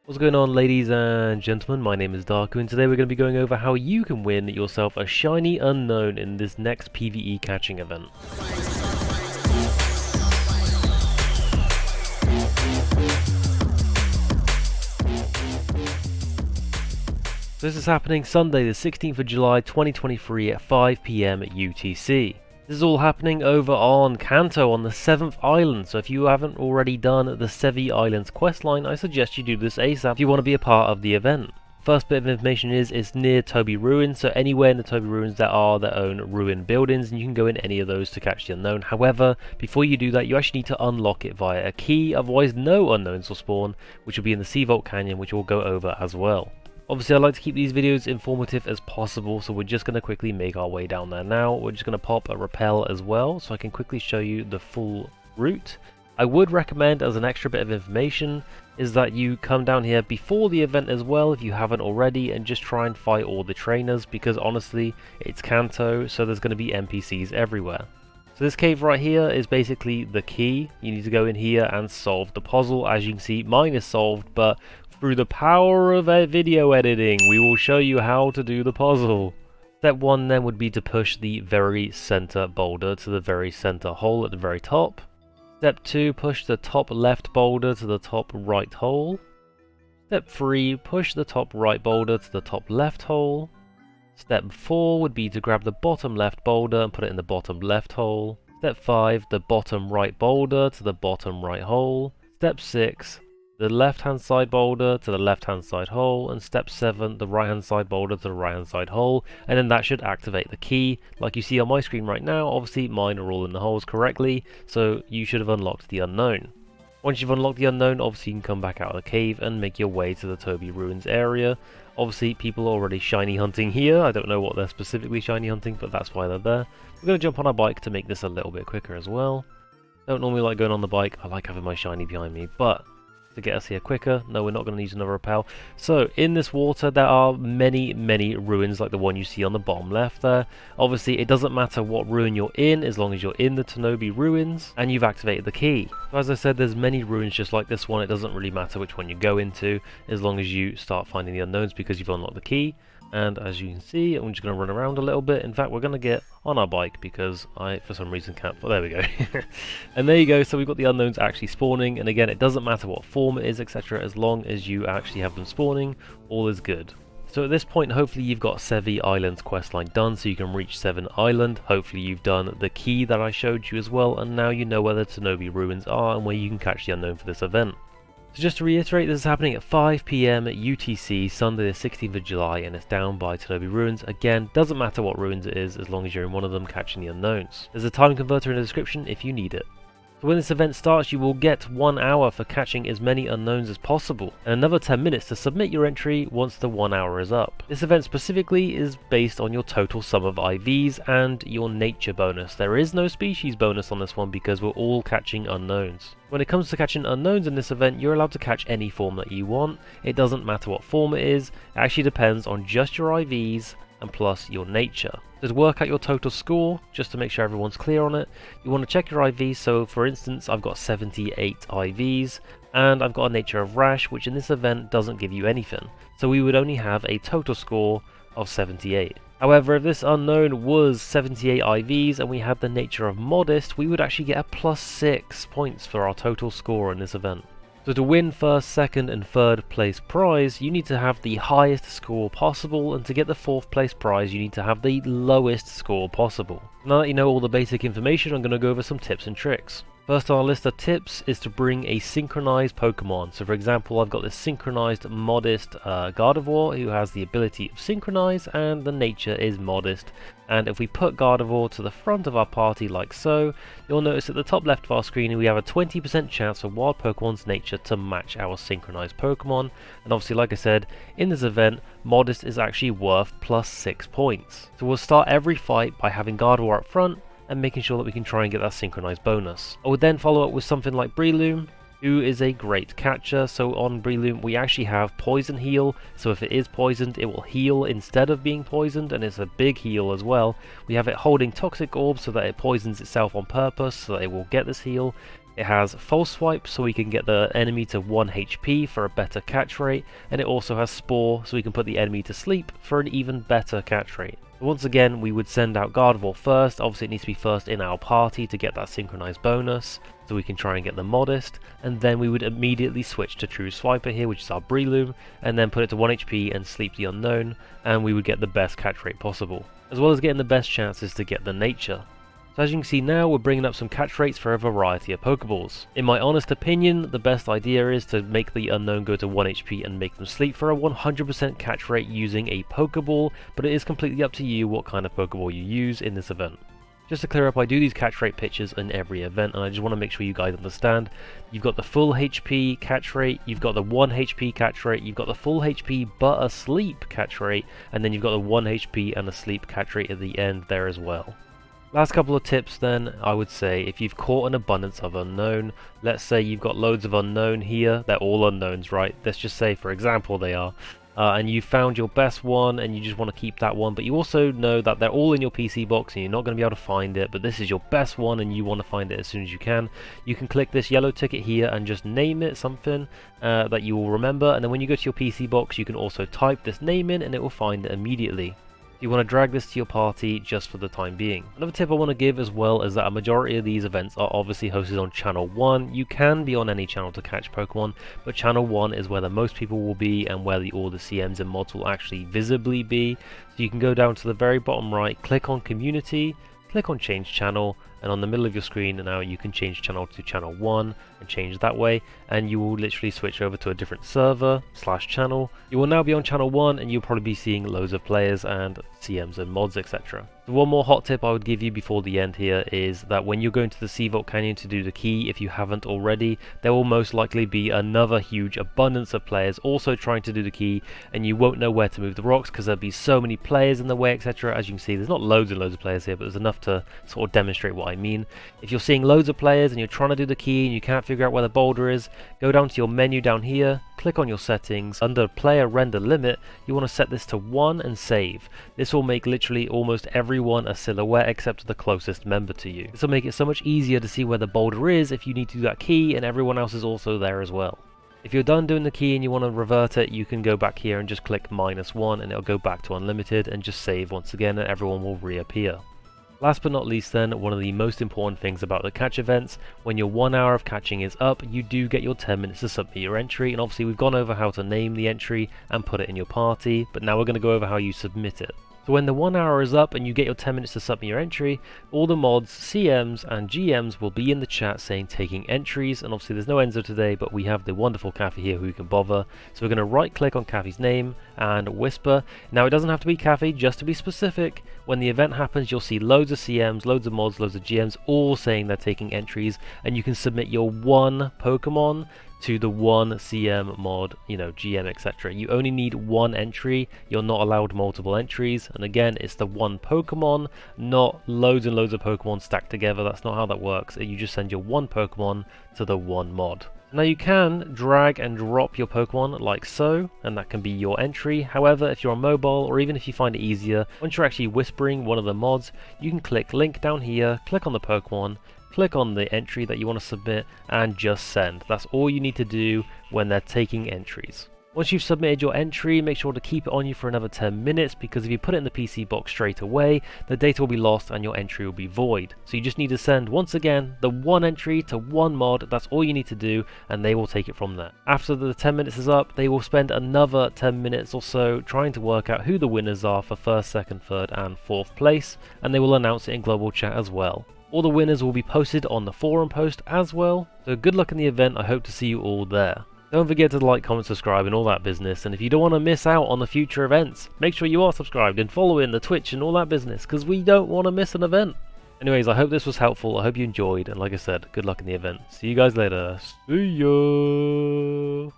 What's going on, ladies and gentlemen? My name is Darku, and today we're going to be going over how you can win yourself a shiny unknown in this next PvE catching event. This is happening Sunday the 16th of July 2023 at 5 PM UTC. This is all happening over on Kanto on the 7th island, so if you haven't already done the Sevi Islands questline, I suggest you do this ASAP if you want to be a part of the event. First bit of information is it's near Toby Ruins, so anywhere in the Toby Ruins there are their own ruin buildings, and you can go in any of those to catch the unknown. However, before you do that, you actually need to unlock it via a key, otherwise no unknowns will spawn, which will be in the Sea Vault Canyon, which we'll go over as well. Obviously, I like to keep these videos informative as possible, so we're just going to quickly make our way down there now. We're just going to pop a rappel as well, so I can quickly show you the full route. I would recommend, as an extra bit of information, is that you come down here before the event as well, if you haven't already, and just try and fight all the trainers, because honestly, it's Kanto, so there's going to be NPCs everywhere. So this cave right here is basically the key. You need to go in here and solve the puzzle. As you can see, mine is solved, but through the power of video editing, we will show you how to do the puzzle. Step 1 then would be to push the very center boulder to the very center hole at the very top. Step 2, push the top left boulder to the top right hole. Step 3, push the top right boulder to the top left hole. Step 4 would be to grab the bottom left boulder and put it in the bottom left hole. Step 5, the bottom right boulder to the bottom right hole. Step 6, the left hand side boulder to the left hand side hole, and step 7, the right hand side boulder to the right hand side hole, and then that should activate the key. Like you see on my screen right now, obviously mine are all in the holes correctly, so you should have unlocked the unknown. Once you've unlocked the unknown, obviously you can come back out of the cave and make your way to the Toby Ruins area. Obviously people are already shiny hunting here. I don't know what they're specifically shiny hunting, but that's why they're there. We're going to jump on our bike to make this a little bit quicker as well. Don't normally like going on the bike, I like having my shiny behind me, but to get us here quicker, no, we're not going to use another rappel. So in this water there are many ruins like the one you see on the bottom left there. Obviously it doesn't matter what ruin you're in as long as you're in the Toby Ruins and you've activated the key. So as I said, there's many ruins just like this one. It doesn't really matter which one you go into as long as you start finding the unknowns because you've unlocked the key. And as you can see, I'm just going to run around a little bit. In fact, we're going to get on our bike because I, for some reason, can't. Well, there we go. And there you go. So we've got the unknowns actually spawning. And again, it doesn't matter what form it is, etc. As long as you actually have them spawning, all is good. So at this point, hopefully you've got Sevi Islands questline done so you can reach 7 Island. Hopefully you've done the key that I showed you as well. And now you know where the Toby Ruins are and where you can catch the unknown for this event. So just to reiterate, this is happening at 5 PM UTC, Sunday the 16th of July, and it's down by Toby Ruins. Again, doesn't matter what ruins it is, as long as you're in one of them catching the unknowns. There's a time converter in the description if you need it. So when this event starts, you will get 1 hour for catching as many unknowns as possible, and another 10 minutes to submit your entry once the 1 hour is up. This event specifically is based on your total sum of IVs and your nature bonus. There is no species bonus on this one because we're all catching unknowns. When it comes to catching unknowns in this event, you're allowed to catch any form that you want. It doesn't matter what form it is, it actually depends on just your IVs and plus your nature. So to work out your total score, just to make sure everyone's clear on it, you want to check your IVs. So for instance, I've got 78 IVs and I've got a nature of rash, which in this event doesn't give you anything. So we would only have a total score of 78. However, if this unknown was 78 IVs and we had the nature of modest, we would actually get a +6 points for our total score in this event. So to win first, second and third place prize, you need to have the highest score possible, and to get the 4th place prize you need to have the lowest score possible. Now that you know all the basic information, I'm going to go over some tips and tricks. First on our list of tips is to bring a synchronized Pokemon. So for example, I've got this synchronized modest Gardevoir who has the ability of synchronize and the nature is modest. And if we put Gardevoir to the front of our party like so, you'll notice at the top left of our screen we have a 20% chance for wild Pokemon's nature to match our synchronized Pokemon. And obviously, like I said, in this event, modest is actually worth +6 points. So we'll start every fight by having Gardevoir up front and making sure that we can try and get that synchronized bonus. I would then follow up with something like Breloom, who is a great catcher. So on Breloom we actually have poison heal, so if it is poisoned it will heal instead of being poisoned, and it's a big heal as well. We have it holding toxic orbs so that it poisons itself on purpose so that it will get this heal. It has false swipe, so we can get the enemy to 1 HP for a better catch rate, and it also has spore, so we can put the enemy to sleep for an even better catch rate. Once again, we would send out Gardevoir first. Obviously it needs to be first in our party to get that synchronized bonus, so we can try and get the modest, and then we would immediately switch to True Swiper here, which is our Breloom, and then put it to 1 HP and sleep the Unown, and we would get the best catch rate possible, as well as getting the best chances to get the nature. So as you can see now, we're bringing up some catch rates for a variety of Pokeballs. In my honest opinion, the best idea is to make the Unown go to 1 HP and make them sleep for a 100% catch rate using a Pokeball, but it is completely up to you what kind of Pokeball you use in this event. Just to clear up, I do these catch rate pictures in every event, and I just want to make sure you guys understand. You've got the full HP catch rate, you've got the 1 HP catch rate, you've got the full HP but asleep catch rate, and then you've got the 1 HP and asleep catch rate at the end there as well. Last couple of tips then, I would say, if you've caught an abundance of Unown, let's say you've got loads of Unown here, they're all Unowns, right? Let's just say, for example, they are. And you found your best one and you just want to keep that one, but you also know that they're all in your PC box and you're not going to be able to find it, but this is your best one and you want to find it as soon as you can click this yellow ticket here and just name it something that you will remember, and then when you go to your PC box you can also type this name in and it will find it immediately. You want to drag this to your party just for the time being. Another tip I want to give as well is that a majority of these events are obviously hosted on channel 1. You can be on any channel to catch Pokemon, but channel 1 is where the most people will be and where all the CMs and mods will actually visibly be. So you can go down to the very bottom right, click on community, click on change channel, and on the middle of your screen now you can change channel to channel 1 and change that way, and you will literally switch over to a different server / channel. You will now be on channel 1 and you'll probably be seeing loads of players and CMs and mods, etc. The one more hot tip I would give you before the end here is that when you're going to the Sea Vault Canyon to do the key, if you haven't already, there will most likely be another huge abundance of players also trying to do the key, and you won't know where to move the rocks because there'll be so many players in the way, etc. As you can see, there's not loads and loads of players here, but there's enough to sort of demonstrate what I mean. If you're seeing loads of players and you're trying to do the key and you can't figure out where the boulder is, go down to your menu down here, click on your settings. Under player render limit, you want to set this to 1 and save. This will make literally almost everyone a silhouette except the closest member to you. This will make it so much easier to see where the boulder is if you need to do that key and everyone else is also there as well. If you're done doing the key and you want to revert it, you can go back here and just click -1 and it'll go back to unlimited and just save once again and everyone will reappear. Last but not least then, one of the most important things about the catch events, when your 1 hour of catching is up, you do get your 10 minutes to submit your entry, and obviously we've gone over how to name the entry and put it in your party, but now we're going to go over how you submit it. So when the 1 hour is up and you get your 10 minutes to submit your entry, all the mods, CMs and GMs will be in the chat saying taking entries, and obviously there's no Enzo today, but we have the wonderful Kathy here who can bother. So we're going to right click on Kathy's name and whisper. Now it doesn't have to be Kathy, just to be specific, when the event happens you'll see loads of CMs, loads of mods, loads of GMs all saying they're taking entries, and you can submit your 1 Pokemon to the 1 CM mod, GM, etc. You only need 1 entry, you're not allowed multiple entries, and again it's the 1 Pokemon, not loads and loads of Pokemon stacked together. That's not how that works. You just send your 1 Pokemon to the 1 mod. Now you can drag and drop your Pokemon like so, and that can be your entry. However, if you're on mobile, or even if you find it easier, once you're actually whispering one of the mods, you can click link down here, click on the Pokemon, click on the entry that you want to submit, and just send. That's all you need to do when they're taking entries. Once you've submitted your entry, make sure to keep it on you for another 10 minutes, because if you put it in the PC box straight away, the data will be lost and your entry will be void. So you just need to send, once again, the 1 entry to 1 mod. That's all you need to do, and they will take it from there. After the 10 minutes is up, they will spend another 10 minutes or so trying to work out who the winners are for 1st, 2nd, 3rd and 4th place, and they will announce it in global chat as well. All the winners will be posted on the forum post as well, so good luck in the event. I hope to see you all there. Don't forget to like, comment, subscribe and all that business, and if you don't want to miss out on the future events, make sure you are subscribed and following the Twitch and all that business, because we don't want to miss an event. Anyways, I hope this was helpful, I hope you enjoyed, and like I said, good luck in the event. See you guys later. See ya!